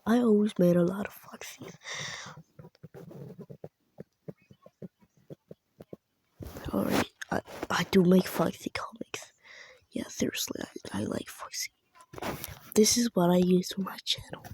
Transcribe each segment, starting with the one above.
I always made a lot of foxies. Alright, I do make foxy comics. Yeah, seriously, I like foxy. This is what I use for my channel.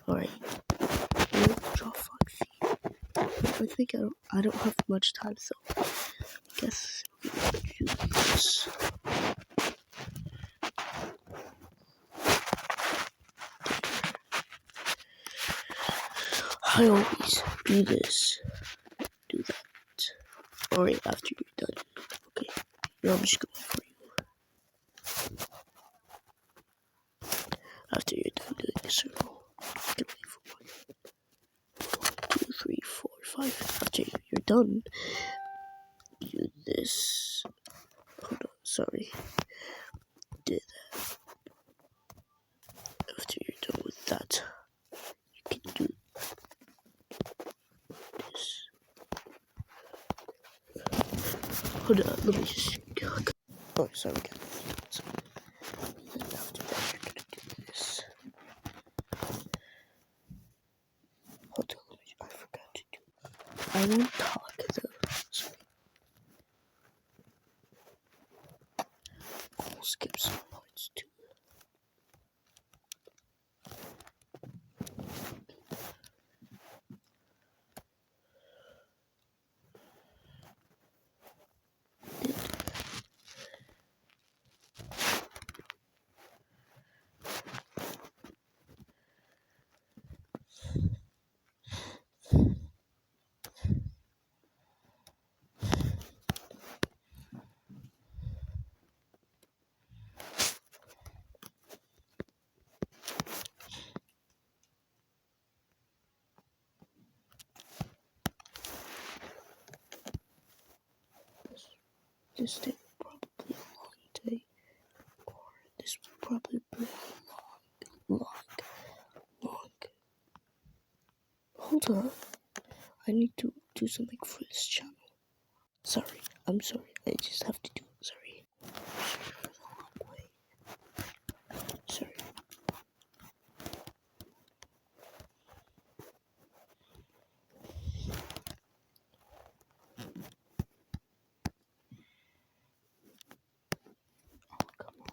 Alright, let's draw foxy. I think I don't have much time, so I guess we'll do this. I always do this, do that. Alright, after you're done. Okay, yeah, I'm just going for you. After you're done doing the circle, you can wait for 1, 2, 3, 4, 5. After you're done, do this. Hold on, sorry. Did that. After you're done with that, you can do this. Hold on, let me just. Oh, sorry, guys. And then after that, you're gonna do this. Hold on, I forgot to do. I won't talk though. Sorry. I'll skip some parts too. This day will probably a long day, or this will probably be a long. Hold on, I need to do something for this channel. Sorry, I'm sorry. I just have to do it. Sorry. Sorry for the long way. Sorry. Oh, come on.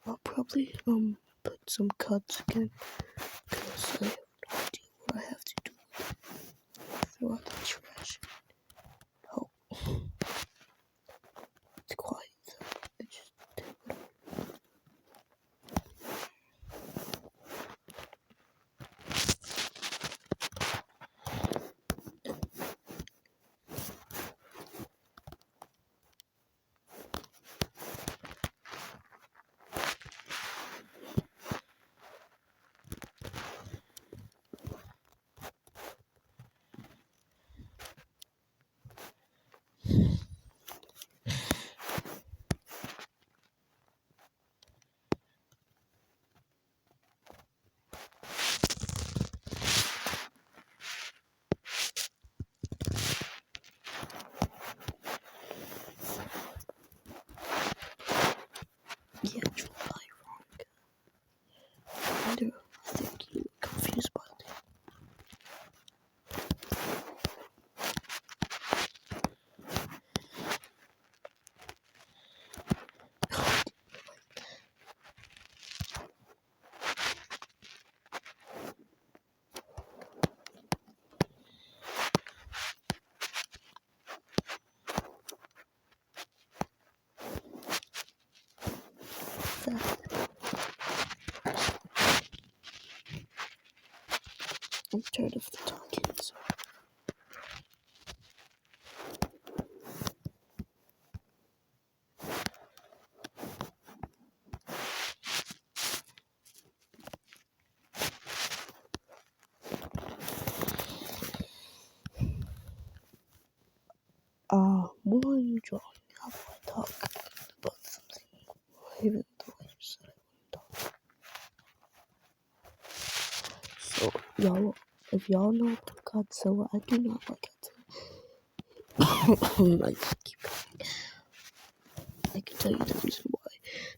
I'll probably put some cuts again because I have no idea what I have to do. Throw out the trash. Oh, it's quiet. I just yeah, it's probably wrong. I think you were confused by that. I'm tired of the talking, so. While you drawing, how about I talk about something? Even though I just said I wouldn't talk. Oh, y'all, if y'all know about Godzilla, I do not like Godzilla. I keep going. I can tell you the reason why.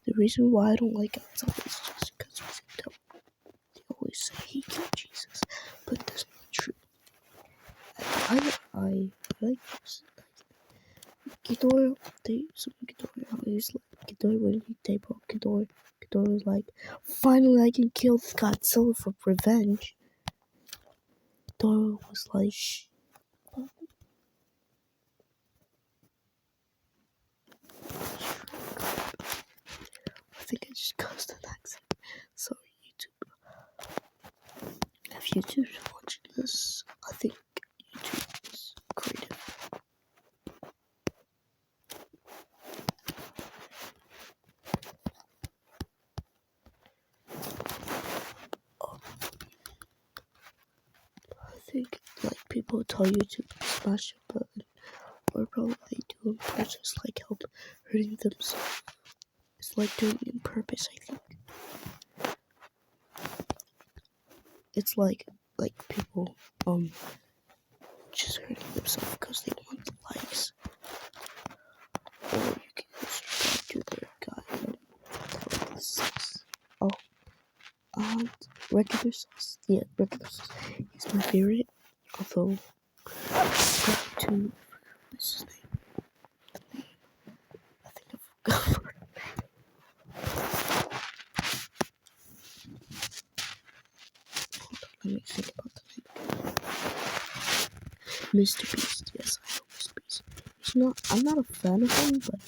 The reason why I don't like Godzilla is just because he's a devil. They always say he killed Jesus, but that's not true. I like this. Ghidorah, always like Ghidorah when they broke Ghidorah. Ghidorah was like, finally I can kill Godzilla for revenge. Ghidorah was like, I think I just caused an accident. Sorry, YouTube. If YouTube's watching this, I think YouTube is creative. I think like people tell you to smash a button, or probably do on purpose, like help hurting themselves. It's like doing it on purpose, I think. It's like people just hurting themselves because they want the likes. Or you can subscribe to their guy. Sauce. Oh, regular sauce. Yeah, regular sauce is my favorite. Although, to what's his name? I think I forgot. Let me think about the name. Mr. Beast. Yes, I know Mr. Beast. I'm not a fan of him, but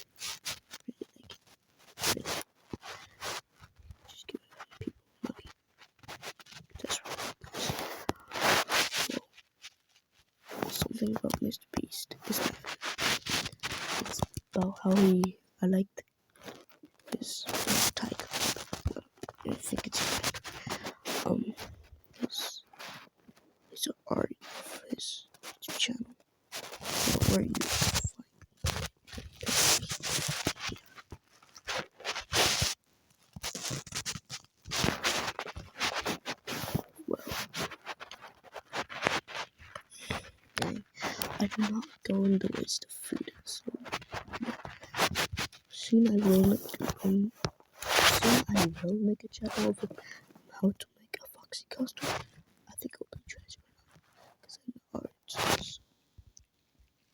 really like it. Really. Just give people money. That's right. So, something about Mr. Beast is my favorite. It's about how I liked his tiger. I think it's his art of his YouTube channel. Where you find I do not go in the waste of food, so soon I will make a channel of how to make a foxy costume. I think I'll be transfer now because I know arts.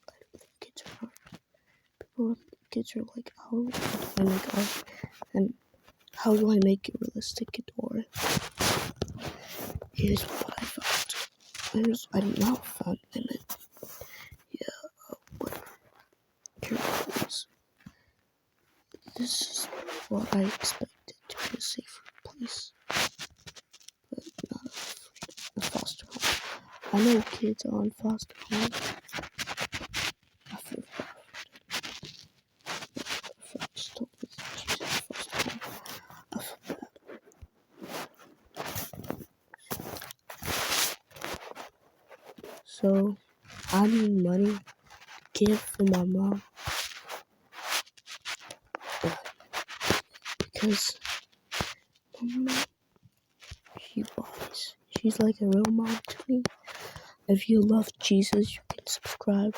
I don't think kids are art. Kids are like, how do I make art? And how do I make it realistic or here's what I found. I did not found them. But here it is. This is what I expected to be a safer place, but not a foster home. I know kids are on foster home. I feel bad. Just told me she's in foster home. I feel bad. So I need money to give for my mom. Because my mom, she's like a real mom to me. If you love Jesus, you can subscribe.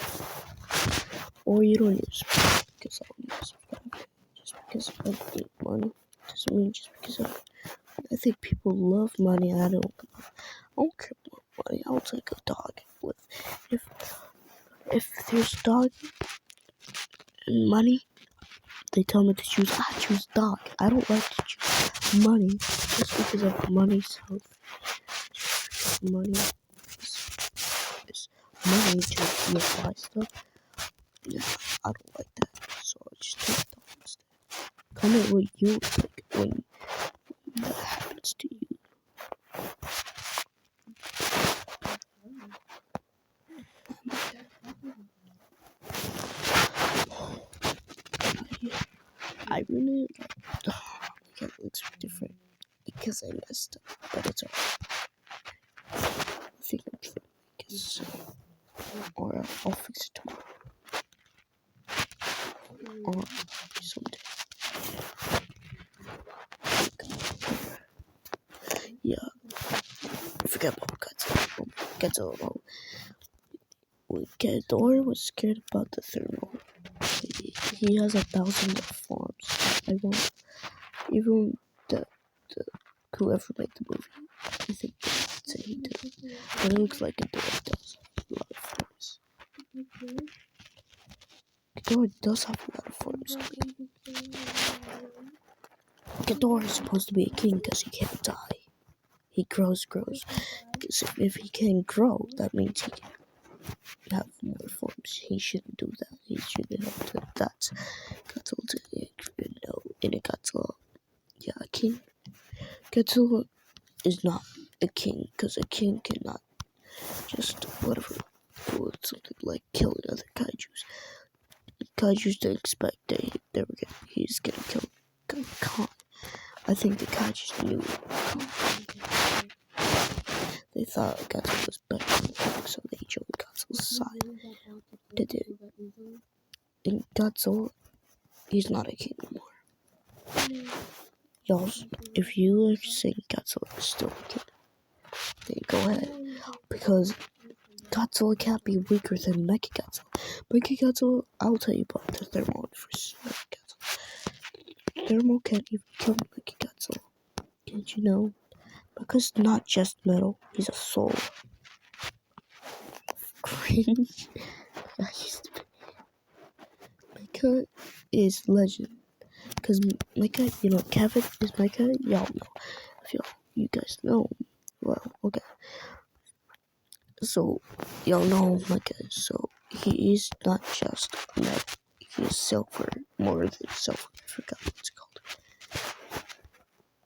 Or you don't need to subscribe because I don't need to subscribe. Just because I need money doesn't mean just because I think people love money. I don't care about money. I'll take a dog with if there's a dog and money, they tell me to choose. I choose dog. I don't like to choose money just because of money. So money is money to buy stuff. Yeah, I don't like that. So I just take dog instead. Comment what you think when that happens to you. I really like it looks different because I messed up, but it's alright. I think I'm trying to make it so, or I'll fix it tomorrow, or someday. Yeah, if forget about Godzilla. Godzilla. Ghidorah was scared about the thermal. He has 1,000 forms. I won't. Even the whoever made the movie, I think they say he did. But it looks like Ghidorah does have a lot of forms. Ghidorah does have a lot of forms. Ghidorah is supposed to be a king because he can't die. He grows. Because if he can grow, that means he can have more forms. He shouldn't do that. He shouldn't have done that. Godzilla, in a Godzilla, yeah, a king. Godzilla is not a king because a king cannot just whatever do something like killing other kaijus. Kaijus don't expect he's gonna kill Khan. I think the kaijus knew Khan. They thought Godzilla was better than Kong, so they joined Godzilla's side. They did. In Godzilla, he's not a king anymore. Y'all, if you are saying Godzilla is still a king, then go ahead. Because Godzilla can't be weaker than Mechagodzilla. Mechagodzilla, I'll tell you about the thermal versus Mechagodzilla. Thermal can't even kill Mechagodzilla. Can't you know? Because not just metal, he's a soul. Cringe. I used to be. Mecha is legend. Because Mecha, you know, Kevin is Mecha, y'all know. If you guys know, well, okay. So, y'all know Mecha, so he is not just metal. He is silver, more than silver. I forgot what it's called.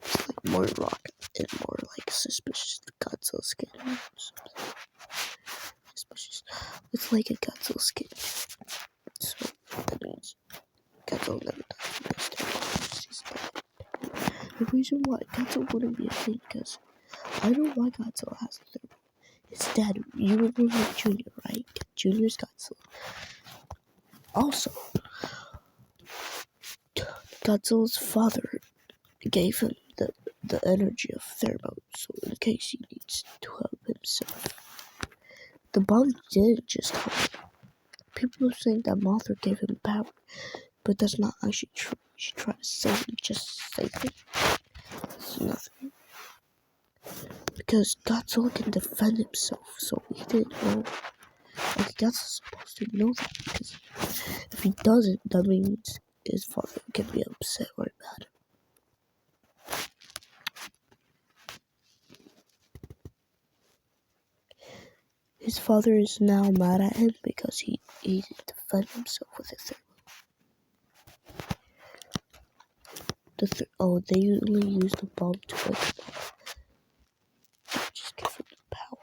It's like more rock and more like suspicious Godzilla skin. Suspicious. It's like a Godzilla skin. So that means Godzilla never died. The reason why Godzilla wouldn't be a thing, because I don't know why Godzilla has a thermal. His dad, you remember Junior, right? Junior's Godzilla. Also, Godzilla's father gave him the energy of thermo, so in case he needs to help himself. The bomb didn't just help him. People are saying that Mothra gave him power, but that's not actually true. She tried to save him, just save him. It's nothing. Because Godzilla can defend himself, so he didn't know. Like, Godzilla's supposed to know that, because if he doesn't, that means his father can be upset or mad. His father is now mad at him because he didn't defend himself with a thermal. They usually use the bomb to wake him up. Just give him the power.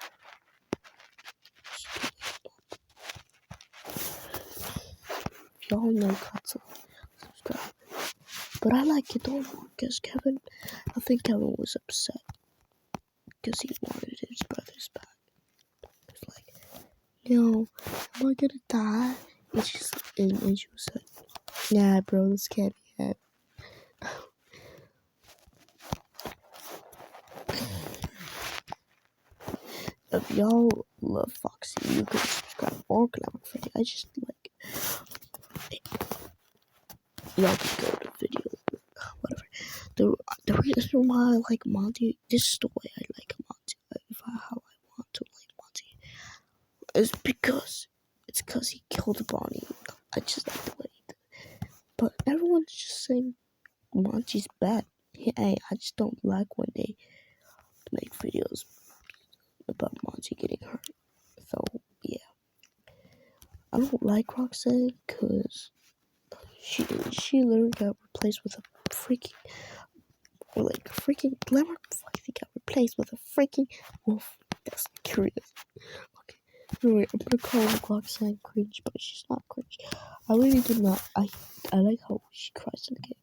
Y'all know Godzilla. Subscribe. But I like it all more because I think Kevin was upset because he wanted his brothers back. It's like, yo, am I gonna die? And she was like, nah, bro, this can't be happening. If y'all love Foxy, you can subscribe or Glamour Freddy. I just like y'all can go to video, whatever. The reason why I like Monty, this is the way I like Monty. How I want to like Monty is because he killed Bonnie. I just like the way he did it. But everyone's just saying Monty's bad. Hey, I just don't like when they make videos about Monty getting hurt. So yeah, I don't like Roxanne because she literally got replaced with a freaking Glamour Foxy got replaced with a freaking wolf. That's curious. Okay, anyway, I'm gonna call Roxanne cringe, but she's not cringe. I really do not. I like how she cries in the game.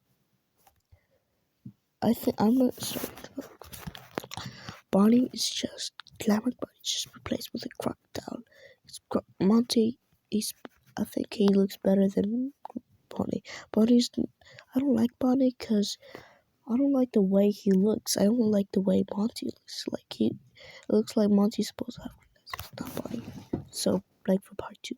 I'm not sorry. Bonnie is just Glamour Bonnie just replaced with a crocodile. Monty, I think he looks better than Bonnie. I don't like Bonnie because I don't like the way he looks. I don't like the way Monty looks. Like It looks like Monty's supposed to have not body. So, like for part 2.